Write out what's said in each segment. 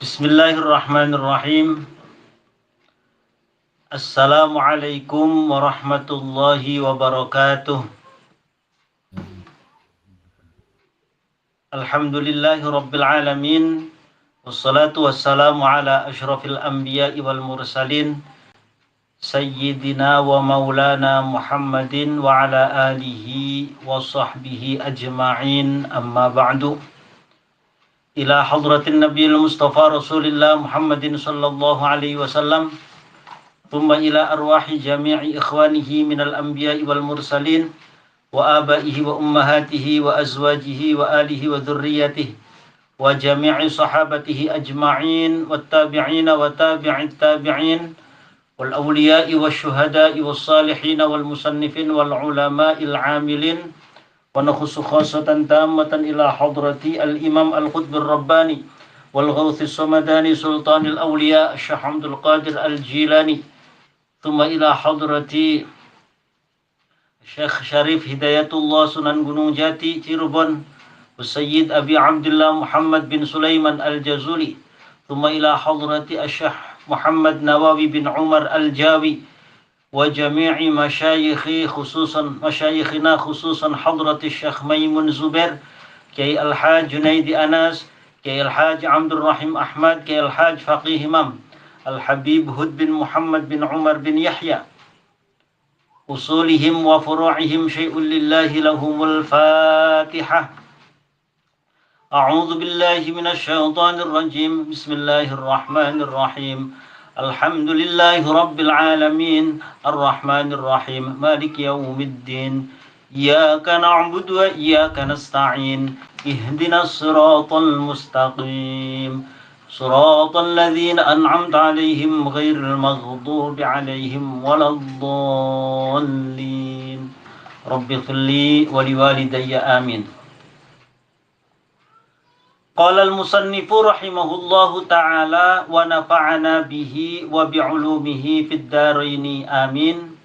Bismillahirrahmanirrahim. Assalamualaikum warahmatullahi wabarakatuh. Alhamdulillahi rabbil alamin. Wassalatu wassalamu ala ashrafil anbiya'i wal mursalin. Sayyidina wa maulana Muhammadin wa ala alihi wa sahbihi ajma'in. Amma ba'du. Ila hadratin nabiyil mustafa rasulillah Muhammadin sallallahu alaihi wasallam. Thumma ila arwahi jami'i ikhwanihi minal anbiya'i wal mursalin wa abaihi wa ummahatihi wa azwajihi wa alihi wa dhurriyyatihi wa jami'i sahabatihi ajma'in wat tabi'ina wa tabi'it tabi'in wal awliya'i wasyuhada'i was salihin wal musannifin wal ulama'il 'amilin wa nakhussu khassatan tammatan ila hadrati al-imam al-qutb ar-rabbani wal ghawthis samadani sultanil awliya' Syekh Abdul Qadir al-Jilani thumma ila hadrati Syekh Syarif Hidayatullah Sunan Gunung Jati Cirebon Sayyid Abi Abdullah Muhammad bin Sulaiman Al-Jazuli thumma ila hadrati Syekh Muhammad Nawawi bin Umar Al-Jawi wa jami'i masyayikhina khususan hadrati Syekh Maimun Zubair Kiai Al-Haj Junaidi Anas Kiai Al-Haj Abdul Rahim Ahmad Kiai Al-Haj Faqih Imam Al-Habib Hud bin Muhammad bin Umar bin Yahya usulihim wa furu'ihim syai'un lillahi lahumul Fatihah. A'udzu billahi minasy syaithanir rajim. Bismillahirrahmanirrahim. Alhamdulillahi rabbil alamin arrahmanir rahim maliki yaumiddin iyyaka na'budu wa iyyaka nasta'in ihdinas siratal mustaqim siratal ladzina an'amta 'alaihim ghairil maghdubi 'alaihim waladdallin rabbighfirli wa liwalidayya amin. Qala al-musannifu rahimahullahu ta'ala wa nafa'ana bihi wa bi'ulumihi fid dharaini amin.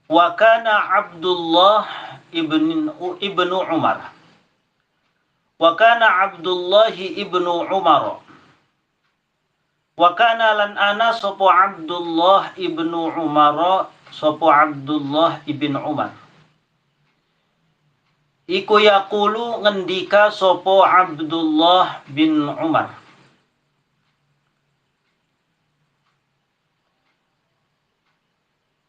Wa kana Abdullah ibnu Umar. Wa kana Abdullah ibnu Umar. Wa kana lan ana sapa Abdullah ibnu Umar sapa Abdullah ibnu Umar. Iku yaqulu ngendika sopo Abdullah bin Umar.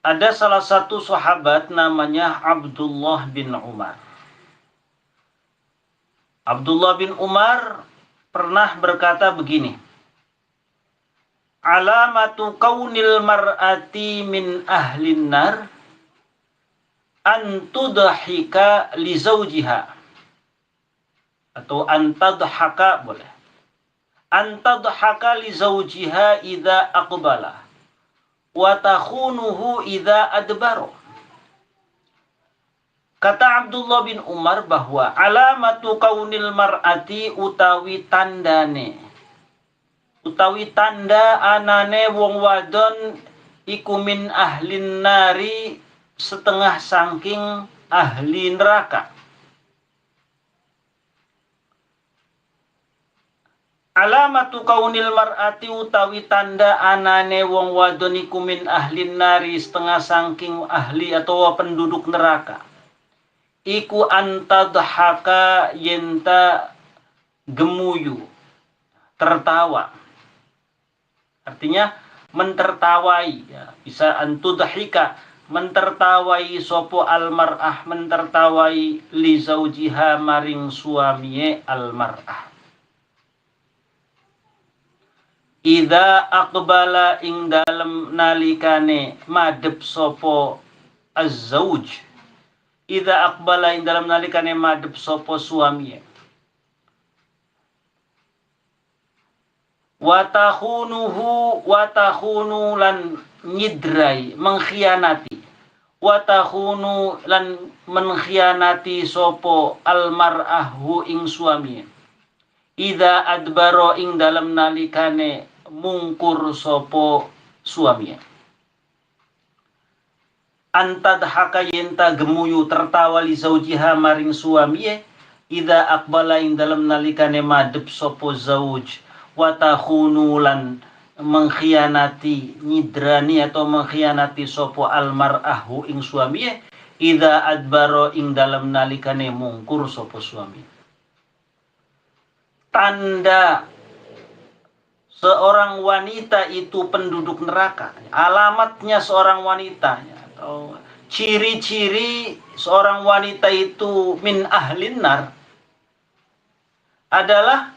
Ada salah satu sahabat namanya Abdullah bin Umar. Abdullah bin Umar pernah berkata begini. Alamatu kaunil mar'ati min ahlin nar antudhika li zawjiha atau antadhaka boleh antadhaka li zawjiha idza aqbala wa takhunuhu idza adbara. Kata Abdullah bin Umar bahwa alamatu kaunil mar'ati utawi tanda anane wong wadon iku min ahlin nari setengah saking ahli neraka. Alamatu kaunil mar'ati utawi tanda anane wong wadon iku min ahlin nari setengah saking ahli atau penduduk neraka. Iku antadhaka yenta gemuyu, tertawa. Artinya mentertawai, ya. Bisa antudhika mentertawai sopo almar'ah, mentertawai li zaujiha maring suamiye almar'ah. Idza aqbala ing dalem nalikane madhep sopo az-zauj. Idza aqbala ing dalem nalikane madhep sopo suamiye. Wa takhunu lan nyidrai, mengkhianati. Wa takhunu lan mengkhianati sopo almar'ahu ing suami. Idza adbaro ing dalam nalikane mungkur sopo suami. Antadhaka yenta gemuyu tertawa li zaujiha maring suami idza aqbala ing dalem nalikane madhep sapa zauj wa takhunu lan mengkhianati nyidrani atau mengkhianati sapa almar'ahu ing suami idza adbaro ing dalem nalikane mungkur sapa suami. Tanda seorang wanita itu penduduk neraka, alamatnya seorang wanita atau ciri-ciri seorang wanita itu min ahlin nar adalah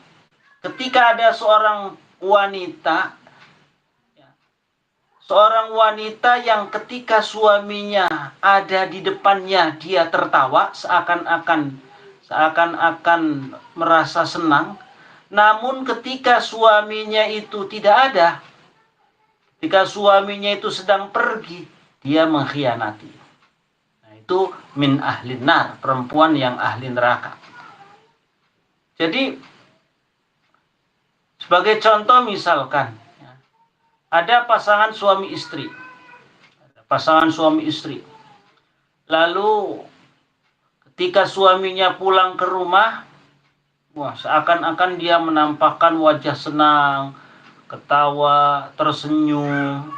ketika ada seorang wanita yang ketika suaminya ada di depannya dia tertawa seakan-akan merasa senang. Namun ketika suaminya itu tidak ada, ketika suaminya itu sedang pergi, dia mengkhianati. Nah, itu min ahlin nar, perempuan yang ahli neraka. Jadi sebagai contoh misalkan ada pasangan suami istri. Lalu ketika suaminya pulang ke rumah, seakan-akan dia menampakkan wajah senang, ketawa, tersenyum,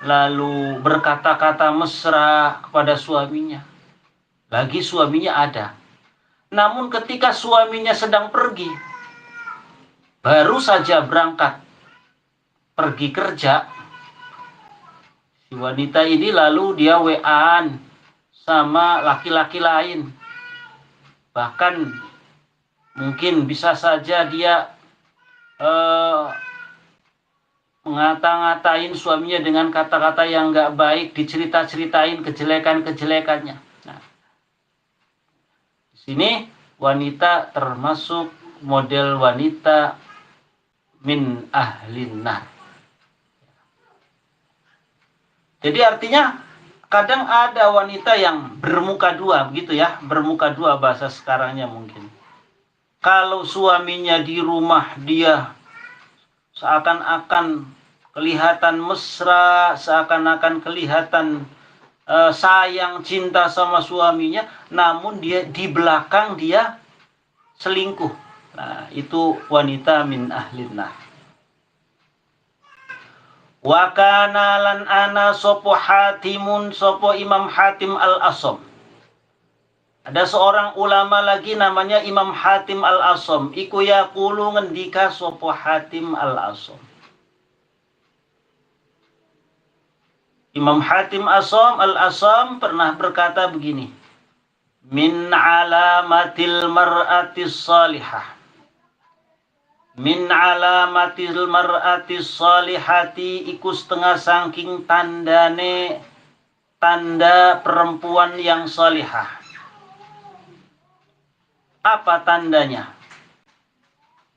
lalu berkata-kata mesra kepada suaminya. Lagi suaminya ada. Namun ketika suaminya sedang pergi, baru saja berangkat pergi kerja, si wanita ini lalu dia WA-an sama laki-laki lain. Bahkan mungkin bisa saja dia ngata-ngatain suaminya dengan kata-kata yang nggak baik, dicerita-ceritain kejelekan-kejelekannya. Nah, di sini wanita termasuk model wanita min ahlin nar. Jadi artinya kadang ada wanita yang bermuka dua, begitu ya, bermuka dua bahasa sekarangnya mungkin. Kalau suaminya di rumah dia seakan-akan kelihatan mesra, seakan-akan kelihatan sayang, cinta sama suaminya, namun dia di belakang dia selingkuh. Nah, itu wanita min ahlin nar. Wa kana lan ana sopo Hatimun, sopo Imam Hatim al-Asam. Ada seorang ulama lagi namanya Imam Hatim al-Asam. Iku yaqulu ngendika sopo Hatim al-Asam. Imam Hatim al-Asam pernah berkata begini. Min alamatil mar'atis salihah. Min alamatil mar'atis salihati iku setengah saking tandane tanda perempuan yang salihah. Apa tandanya?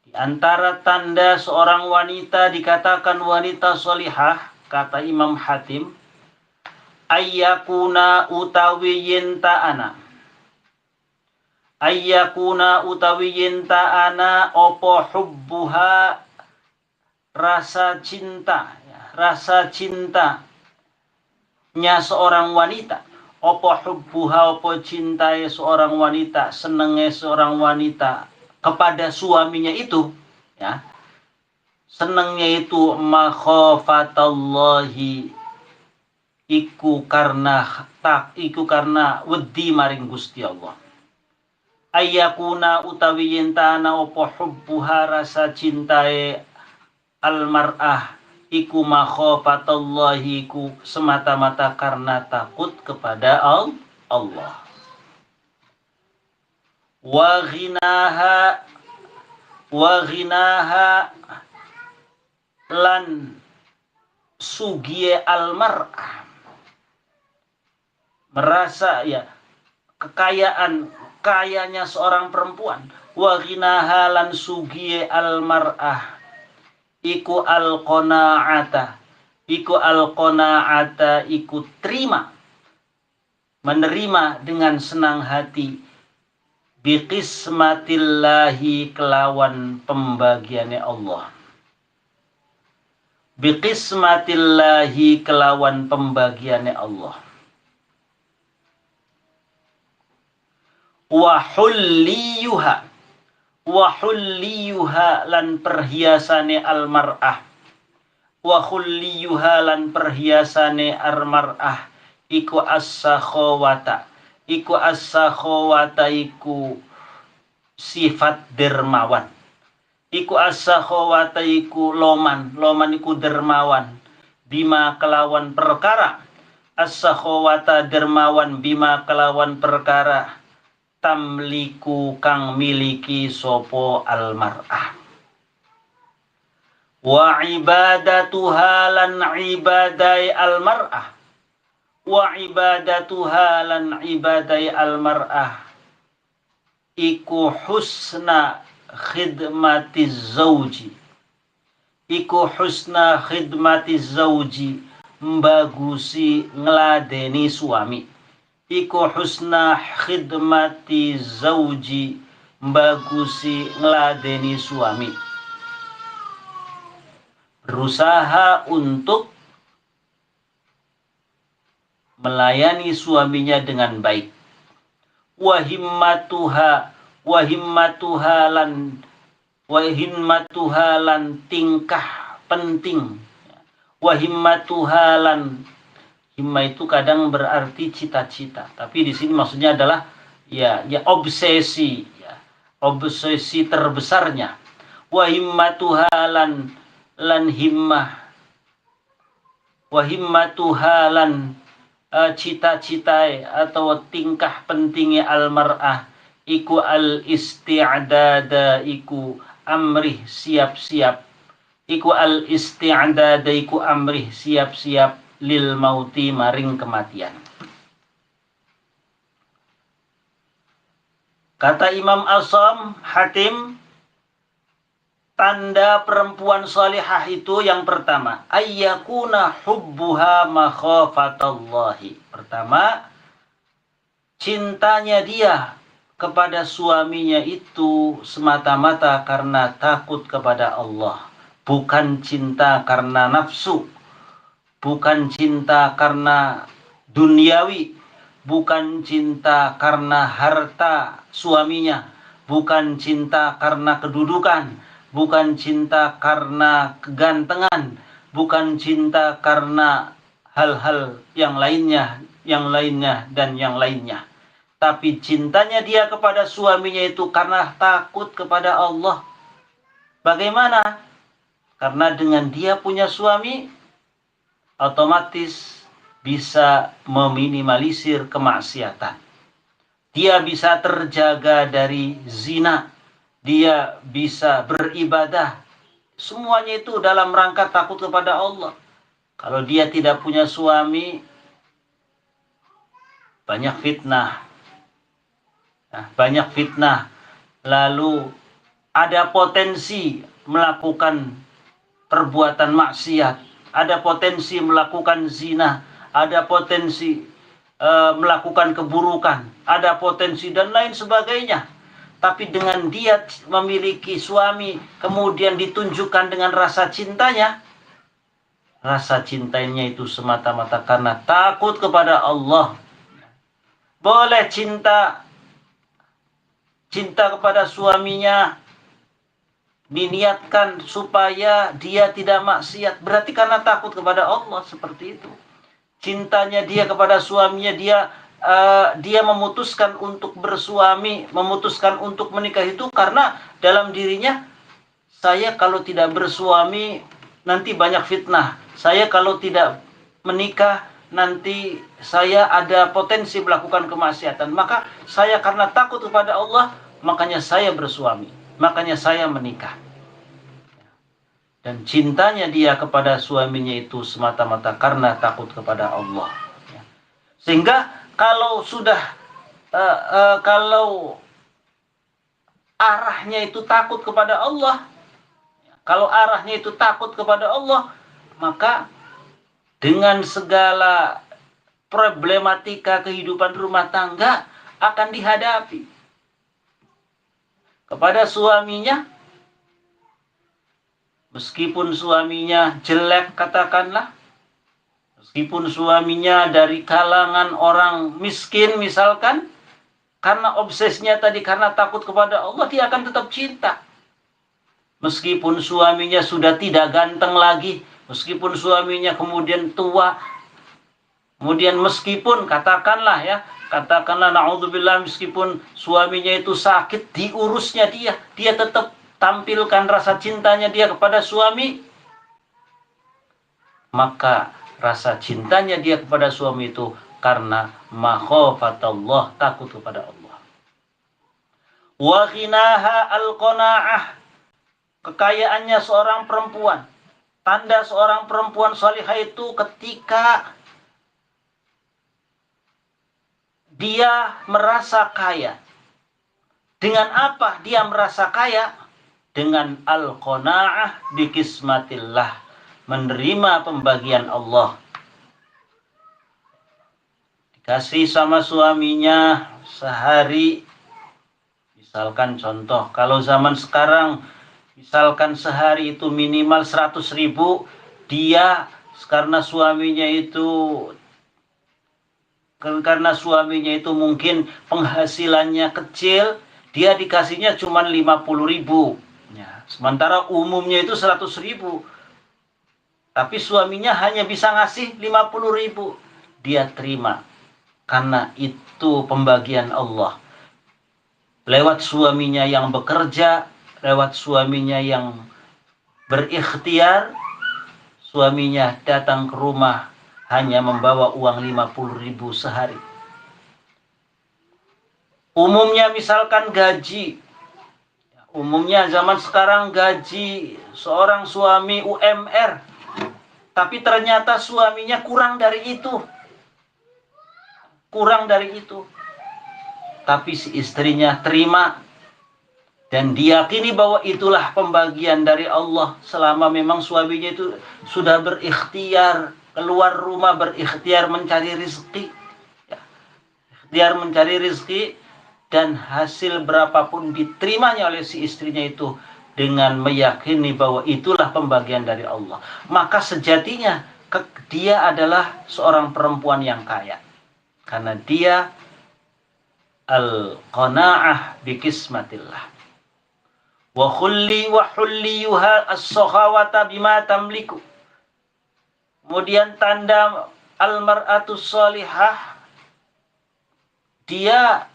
Di antara tanda seorang wanita dikatakan wanita salihah, kata Imam Hatim, ayyakuna utawi yenta'ana. Ayyakuna utawi yenta'ana opo hubbuha rasa cinta. Rasa cintanya seorang wanita. Opo hubbuha opo cintai seorang wanita. Senengnya seorang wanita kepada suaminya itu. Ya. Senengnya itu makhofatallahi. Iku karena wedi maring Gusti Allah. Ayyakuna utawi yentana opo hubbuha rasa cintai almar'ah iku makhofatallahi iku semata-mata karena takut kepada Allah. Wa ghinaha lan sugiye almar'ah, merasa ya kayanya seorang perempuan. Wa ghinaha lan sugiye almar'ah iku al-qana'ata. Iku al-qana'ata iku menerima dengan senang hati biqismatillahi kelawan pembagiannya Allah. Biqismatillahi kelawan pembagiannya Allah. wa hulliyuha lan perhiasane almar'ah, wa hulliyuha lan perhiasane almar'ah iku as-sakhawata, iku sifat dermawan, iku as-sakhawata iku loman iku dermawan, bima kelawan perkara, as-sakhawata dermawan bima kelawan perkara, tamliku kang miliki sopo almar'ah, wa ibadatuha lan ibadai almar'ah, wa ibadatuha lan ibadai almar'ah iku husna khidmatiz zauji, iku husna khidmatiz zauji mbagusi ngladeni suami, iku husna khidmati zauji mbagusi ngladeni suami, berusaha untuk melayani suaminya dengan baik, wahimmatuha lan tingkah penting, wahimmatuha lan, himma itu kadang berarti cita-cita, tapi di sini maksudnya adalah ya obsesi, obsesi terbesarnya, wahimmatuha lan himmah, wahimmatuha lan cita-cita atau tingkah pentingnya almar'ah iku al-isti'dada iku amrih siap-siap, iku al-isti'dada iku amrih siap-siap lil mauti maring kematian. Kata Imam Asham Hatim, tanda perempuan salihah itu yang pertama, ayyakuna hubbuha makhafatallahi. Pertama, cintanya dia kepada suaminya itu semata-mata karena takut kepada Allah, bukan cinta karena nafsu, bukan cinta karena duniawi, bukan cinta karena harta suaminya, bukan cinta karena kedudukan, bukan cinta karena kegantengan, bukan cinta karena hal-hal yang lainnya, dan yang lainnya. Tapi cintanya dia kepada suaminya itu karena takut kepada Allah. Bagaimana? Karena dengan dia punya suami, otomatis bisa meminimalisir kemaksiatan. Dia bisa terjaga dari zina. Dia bisa beribadah. Semuanya itu dalam rangka takut kepada Allah. Kalau dia tidak punya suami, banyak fitnah. Lalu ada potensi melakukan perbuatan maksiat, ada potensi melakukan zina, ada potensi melakukan keburukan, ada potensi dan lain sebagainya. Tapi dengan dia memiliki suami, kemudian ditunjukkan dengan rasa cintanya itu semata-mata karena takut kepada Allah. Boleh cinta kepada suaminya diniatkan supaya dia tidak maksiat, berarti karena takut kepada Allah, seperti itu. Cintanya dia kepada suaminya, dia memutuskan untuk bersuami, memutuskan untuk menikah itu karena dalam dirinya, saya kalau tidak bersuami nanti banyak fitnah, saya kalau tidak menikah nanti saya ada potensi melakukan kemaksiatan, maka saya karena takut kepada Allah, makanya saya bersuami, makanya saya menikah. Dan cintanya dia kepada suaminya itu semata-mata karena takut kepada Allah. Sehingga kalau sudah kalau arahnya itu takut kepada Allah, maka dengan segala problematika kehidupan rumah tangga akan dihadapi. Kepada suaminya, meskipun suaminya jelek katakanlah, meskipun suaminya dari kalangan orang miskin misalkan, Karena obsesnya tadi, karena takut kepada Allah, dia akan tetap cinta. Meskipun suaminya sudah tidak ganteng lagi, meskipun suaminya kemudian tua, kemudian meskipun katakanlah naudzubillah, meskipun suaminya itu sakit, diurusnya dia tetap tampilkan rasa cintanya dia kepada suami. Maka rasa cintanya dia kepada suami itu karena makhafatallah, takut kepada Allah. Wa ghinaha al-qanaah, kekayaannya seorang perempuan. Tanda seorang perempuan salihah itu ketika dia merasa kaya. Dengan apa dia merasa kaya? Dengan al-qanaah bi qismatillah, menerima pembagian Allah. Dikasih sama suaminya sehari, misalkan contoh, kalau zaman sekarang misalkan sehari itu minimal 100.000, dia karena suaminya itu mungkin penghasilannya kecil, dia dikasihnya cuma 50.000. Ya, sementara umumnya itu 100.000. Tapi suaminya hanya bisa ngasih 50.000. Dia terima. Karena itu pembagian Allah. Lewat suaminya yang bekerja, lewat suaminya yang berikhtiar, suaminya datang ke rumah hanya membawa uang 50.000 sehari. Umumnya misalkan gaji, umumnya zaman sekarang gaji seorang suami UMR, tapi ternyata suaminya kurang dari itu. Tapi si istrinya terima dan diyakini bahwa itulah pembagian dari Allah, selama memang suaminya itu sudah berikhtiar, keluar rumah berikhtiar mencari rezeki. Ikhtiar mencari rezeki, dan hasil berapapun diterimanya oleh si istrinya itu dengan meyakini bahwa itulah pembagian dari Allah. Maka sejatinya dia adalah seorang perempuan yang kaya. Karena dia al-qanaah bi qismatillah. Wa hulliyuha as-sakhawata bima tamliku. Kemudian tanda al-mar'atus salihah, dia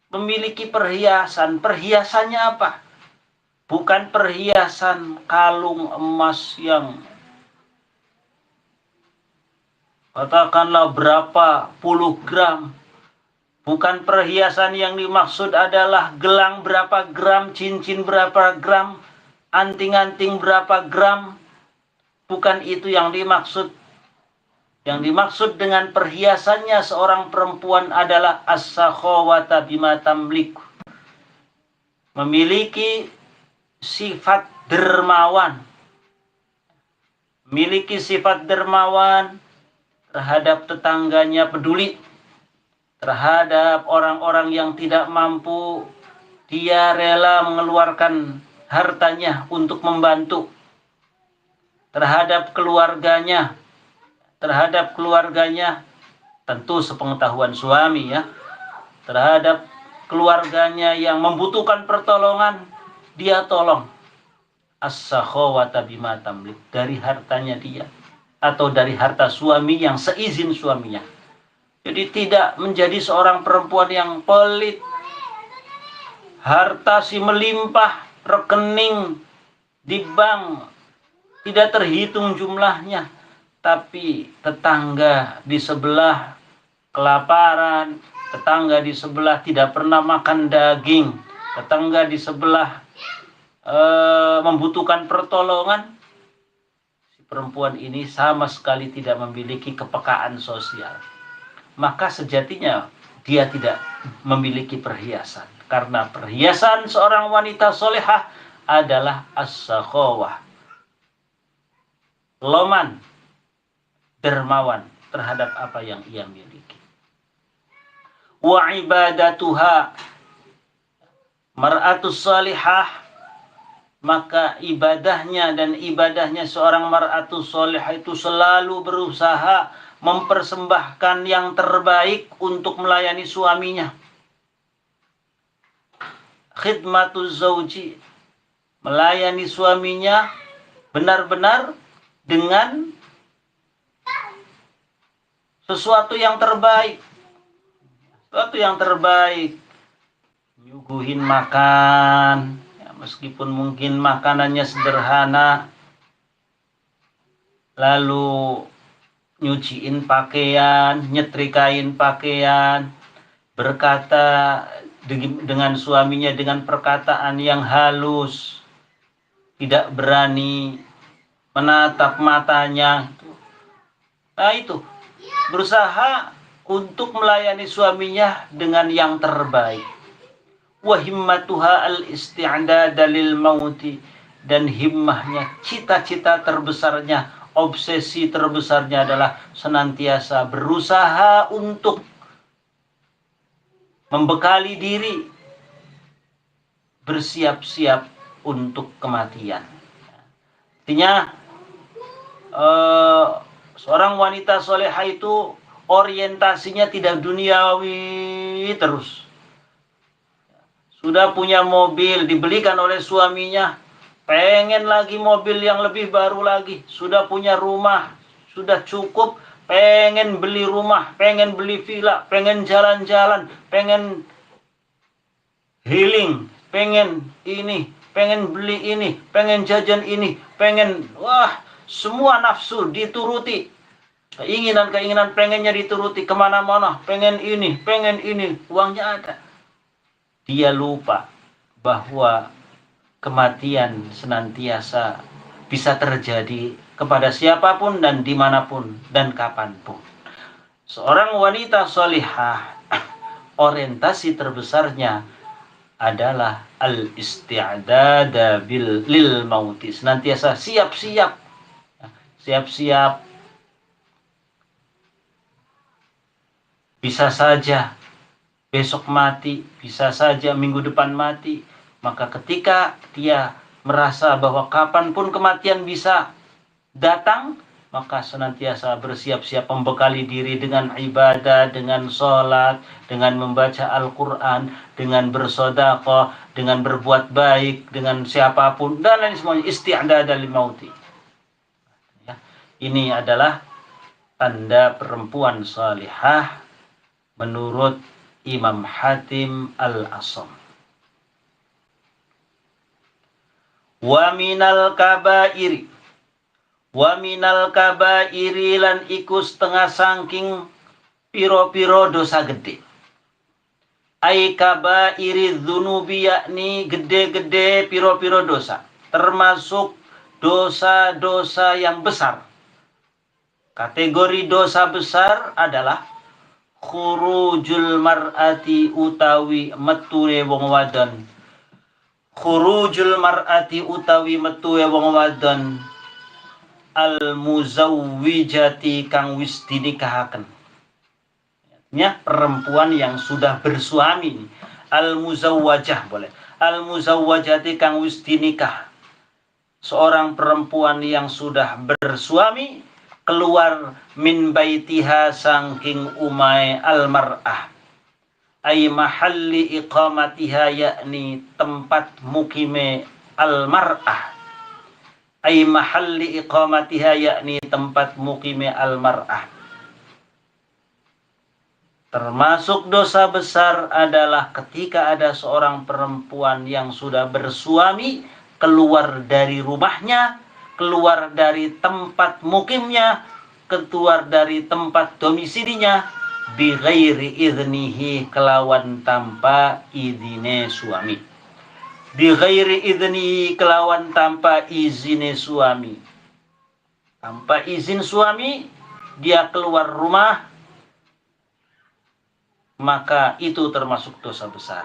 memiliki perhiasan. Perhiasannya apa? Bukan perhiasan kalung emas yang katakanlah berapa puluh gram. Bukan perhiasan yang dimaksud adalah gelang berapa gram, cincin berapa gram, anting-anting berapa gram. Bukan itu yang dimaksud. Yang dimaksud dengan perhiasannya seorang perempuan adalah as-sakhawata bima tamliku. Memiliki sifat dermawan. Memiliki sifat dermawan terhadap tetangganya, peduli terhadap orang-orang yang tidak mampu, dia rela mengeluarkan hartanya untuk membantu. Terhadap keluarganya tentu sepengetahuan suami ya. Terhadap keluarganya yang membutuhkan pertolongan, dia tolong. As-sakhawata bima tamlik, dari hartanya dia atau dari harta suami yang seizin suaminya. Jadi tidak menjadi seorang perempuan yang pelit. Harta si melimpah, rekening di bank tidak terhitung jumlahnya, tapi tetangga di sebelah kelaparan, tetangga di sebelah tidak pernah makan daging, tetangga di sebelah membutuhkan pertolongan, si perempuan ini sama sekali tidak memiliki kepekaan sosial. Maka sejatinya dia tidak memiliki perhiasan. Karena perhiasan seorang wanita solehah adalah as-sakhawah, loman, dermawan terhadap apa yang ia miliki. Wa ibadatuha, mar'atus salihah, maka ibadahnya seorang mar'atus salihah itu selalu berusaha mempersembahkan yang terbaik untuk melayani suaminya. khidmatuz zauji, melayani suaminya benar-benar dengan sesuatu yang terbaik. Sesuatu yang terbaik. Nyuguhin makan, ya, meskipun mungkin makanannya sederhana. Lalu nyuciin pakaian, nyetrikain pakaian, berkata dengan suaminya dengan perkataan yang halus, tidak berani menatap matanya. Nah itu, berusaha untuk melayani suaminya dengan yang terbaik. Wa himmatuha al-isti'dad lil mauti, dan himmahnya, cita-cita terbesarnya, obsesi terbesarnya adalah senantiasa berusaha untuk membekali diri bersiap-siap untuk kematian. Artinya seorang wanita solehah itu orientasinya tidak duniawi terus. Sudah punya mobil dibelikan oleh suaminya, pengen lagi mobil yang lebih baru lagi. Sudah punya rumah, sudah cukup, pengen beli rumah, pengen beli villa, pengen jalan-jalan, pengen healing, pengen ini, pengen beli ini, pengen jajan ini, pengen, wah, semua nafsu dituruti. Keinginan-keinginan pengennya dituruti kemana-mana, pengen ini, uangnya ada. Dia lupa bahwa kematian senantiasa bisa terjadi kepada siapapun dan dimanapun dan kapanpun. Seorang wanita solihah, orientasi terbesarnya adalah al-isti'dad lil mauti, senantiasa siap-siap bisa saja besok mati, bisa saja minggu depan mati. Maka ketika dia merasa bahwa kapanpun kematian bisa datang, maka senantiasa bersiap-siap membekali diri dengan ibadah, dengan sholat, dengan membaca Al-Quran, dengan bersedekah, dengan berbuat baik, dengan siapapun, dan lain semuanya. Isti'dad lil mauti. Ya, ini adalah tanda perempuan salihah menurut Imam Hatim Al-Asam. Wa minal kabairi, lan iku setengah sangking piro-piro dosa gede. Ai kabairi dzunubi, yakni gede-gede piro-piro dosa, termasuk dosa-dosa yang besar. Kategori dosa besar adalah khurujul mar'ati, utawi metune wong wadon. Khurujul mar'ati, utawi metune wong wadon al muzawwijati, kang wis dinikahaken. Ya, perempuan yang sudah bersuami. Al muzawwajah boleh. Al muzawwajati, kang wis dinikah. Seorang perempuan yang sudah bersuami keluar min baitiha, sangking umai al mar'ah, ay mahalli iqamatiha, yakni tempat mukime al mar'ah, ay mahalli iqamatiha, yakni tempat mukime al mar'ah. Termasuk dosa besar adalah ketika ada seorang perempuan yang sudah bersuami keluar dari rumahnya, keluar dari tempat mukimnya, keluar dari tempat domisilinya, bi ghairi idnihi, kelawan tanpa izine suami. Bi ghairi idnihi, kelawan tanpa izine suami. Tanpa izin suami dia keluar rumah, maka itu termasuk dosa besar.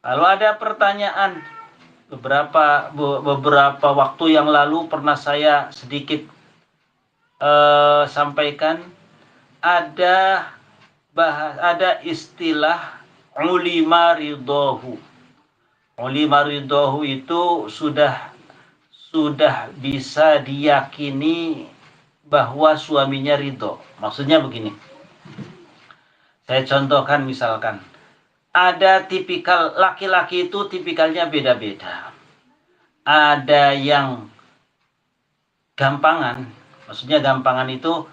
Kalau ada pertanyaan, beberapa waktu yang lalu pernah saya sedikit sampaikan, ada istilah ulima ridhohu. Ulima ridhohu itu sudah bisa diyakini bahwa suaminya ridho. Maksudnya begini, saya contohkan, misalkan ada tipikal laki-laki itu tipikalnya beda-beda. Ada yang gampangan, maksudnya gampangan itu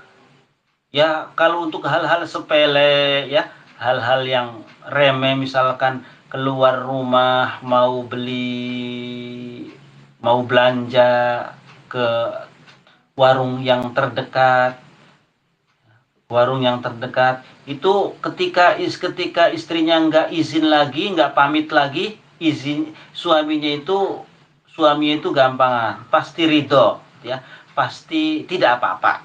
ya kalau untuk hal-hal sepele ya, hal-hal yang remeh, misalkan keluar rumah mau belanja ke warung yang terdekat itu ketika istrinya nggak izin lagi, nggak pamit lagi, suaminya itu gampangan, pasti ridho ya, pasti tidak apa-apa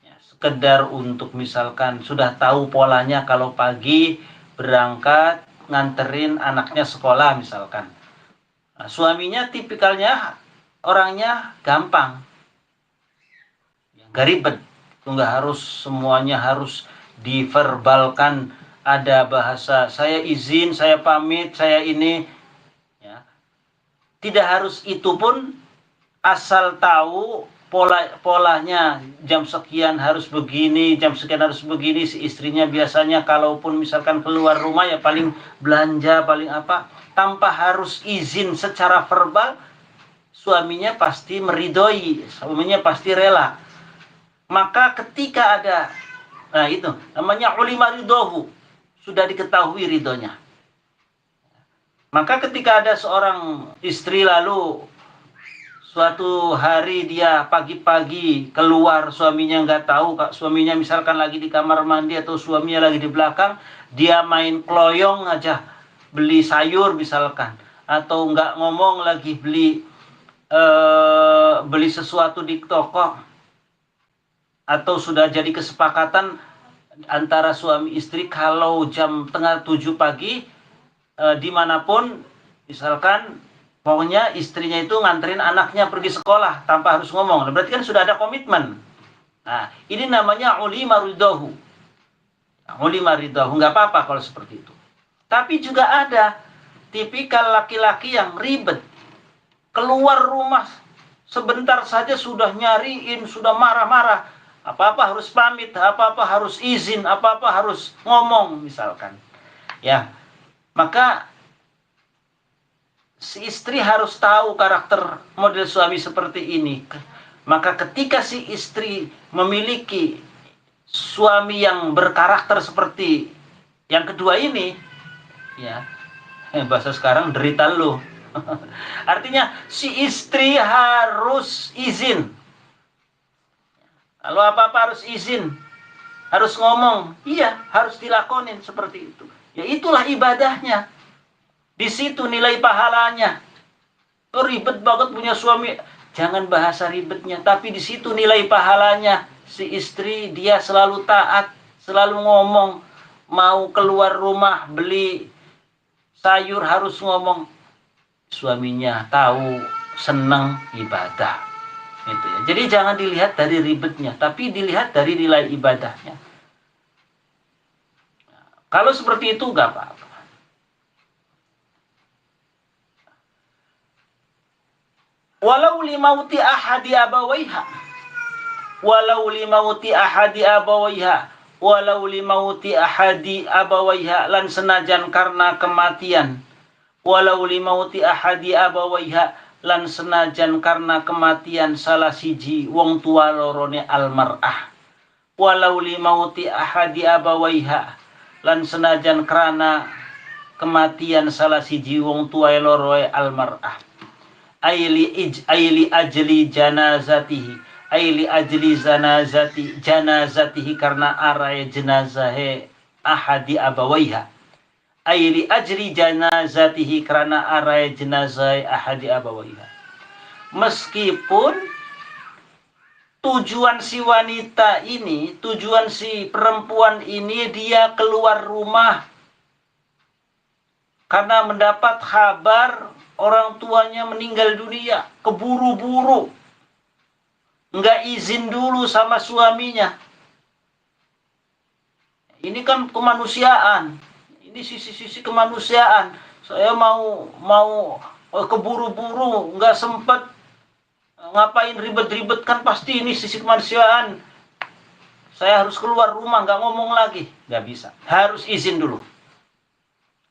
ya, sekedar untuk misalkan sudah tahu polanya kalau pagi berangkat nganterin anaknya sekolah misalkan. Nah, suaminya tipikalnya orangnya gampang, nggak ribet, nggak harus semuanya harus diverbalkan, ada bahasa saya izin, saya pamit, saya ini ya. Tidak harus itu pun, asal tahu polanya jam sekian harus begini, jam sekian harus begini. Si istrinya biasanya kalaupun misalkan keluar rumah ya paling belanja, paling apa, tanpa harus izin secara verbal, suaminya pasti meridhoi, suaminya pasti rela. Maka ketika ada, nah itu namanya ulima ridhohu, sudah diketahui ridhonya. Maka ketika ada seorang istri lalu suatu hari dia pagi-pagi keluar, suaminya nggak tahu, suaminya misalkan lagi di kamar mandi atau suaminya lagi di belakang, dia main kloyong aja beli sayur misalkan, atau nggak ngomong lagi beli sesuatu di toko, atau sudah jadi kesepakatan antara suami istri kalau jam tengah 7 pagi dimanapun misalkan pokoknya istrinya itu nganterin anaknya pergi sekolah tanpa harus ngomong, berarti kan sudah ada komitmen. Nah ini namanya ulima ridhohu, nggak apa-apa kalau seperti itu. Tapi juga ada tipikal laki-laki yang ribet, keluar rumah sebentar saja sudah nyariin, sudah marah-marah, apa-apa harus pamit, apa-apa harus izin, apa-apa harus ngomong misalkan ya. Maka si istri harus tahu karakter model suami seperti ini. Maka ketika si istri memiliki suami yang berkarakter seperti yang kedua ini ya, bahasa sekarang derita lu. Artinya si istri harus izin. Kalau apa-apa harus izin, harus ngomong, iya harus dilakonin seperti itu. Ya itulah ibadahnya. Di situ nilai pahalanya. Oh, ribet banget punya suami. Jangan bahasa ribetnya, tapi di situ nilai pahalanya. Si istri dia selalu taat, selalu ngomong, mau keluar rumah beli sayur harus ngomong. Suaminya tahu, senang ibadah. Gitu ya. Jadi jangan dilihat dari ribetnya, tapi dilihat dari nilai ibadahnya. Kalau seperti itu nggak apa-apa. Walau limauti ahadi abawaiha, walau limauti ahadi abawaiha, walau limauti ahadi abawaiha, lan senajan karena kematian, walau limauti ahadi abawaiha, lan senajan karena kematian salah siji wong tua lorone almar'ah, walau limauti ahadi abawaiha, lan senajan karena kematian salah siji wong tua lorone almar'ah, aili ajli janazatihi, aili ajli janazatihi karena arai jenazahe ahadi abawaiha, aili ajli janazatihi karena arai jenazahe ahadi abawaiha. Meskipun tujuan si wanita ini, tujuan si perempuan ini dia keluar rumah karena mendapat kabar orang tuanya meninggal dunia, keburu-buru, nggak izin dulu sama suaminya. Ini kan kemanusiaan, ini sisi-sisi kemanusiaan. Saya mau keburu-buru, nggak sempat, ngapain ribet-ribet, kan pasti ini sisi kemanusiaan. Saya harus keluar rumah, nggak ngomong lagi, nggak bisa, harus izin dulu.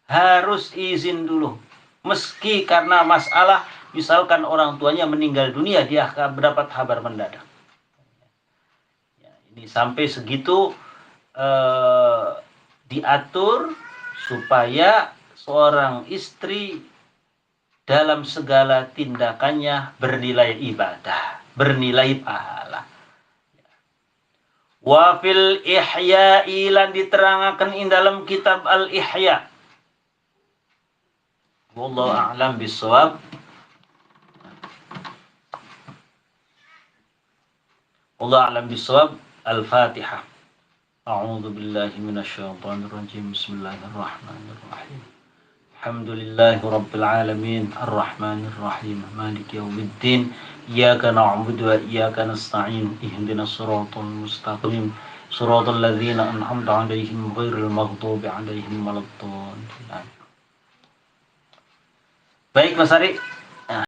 harus izin dulu. Meski karena masalah, misalkan orang tuanya meninggal dunia, dia akan mendapat kabar mendadak. Ya, ini sampai segitu diatur supaya seorang istri dalam segala tindakannya bernilai ibadah, bernilai pahala. Wa fil ihya'i lan diterangkan in dalam kitab al-ihya. Wallahu a'lam bissawab. Wallahu a'lam bissawab. Al-Fatihah. A'udzu billahi minasyaitonir rajim. Bismillahirrahmanirrahim. Alhamdulillahi rabbil alamin. Arrahmanir rahim. Maliki yaumiddin. Iyyaka na'budu wa iyyaka nasta'in. Ihdinas siratal mustaqim. Siratal ladzina an'amta 'alaihim ghairil maghdubi 'alaihim waladdallin. Baik Mas Ari,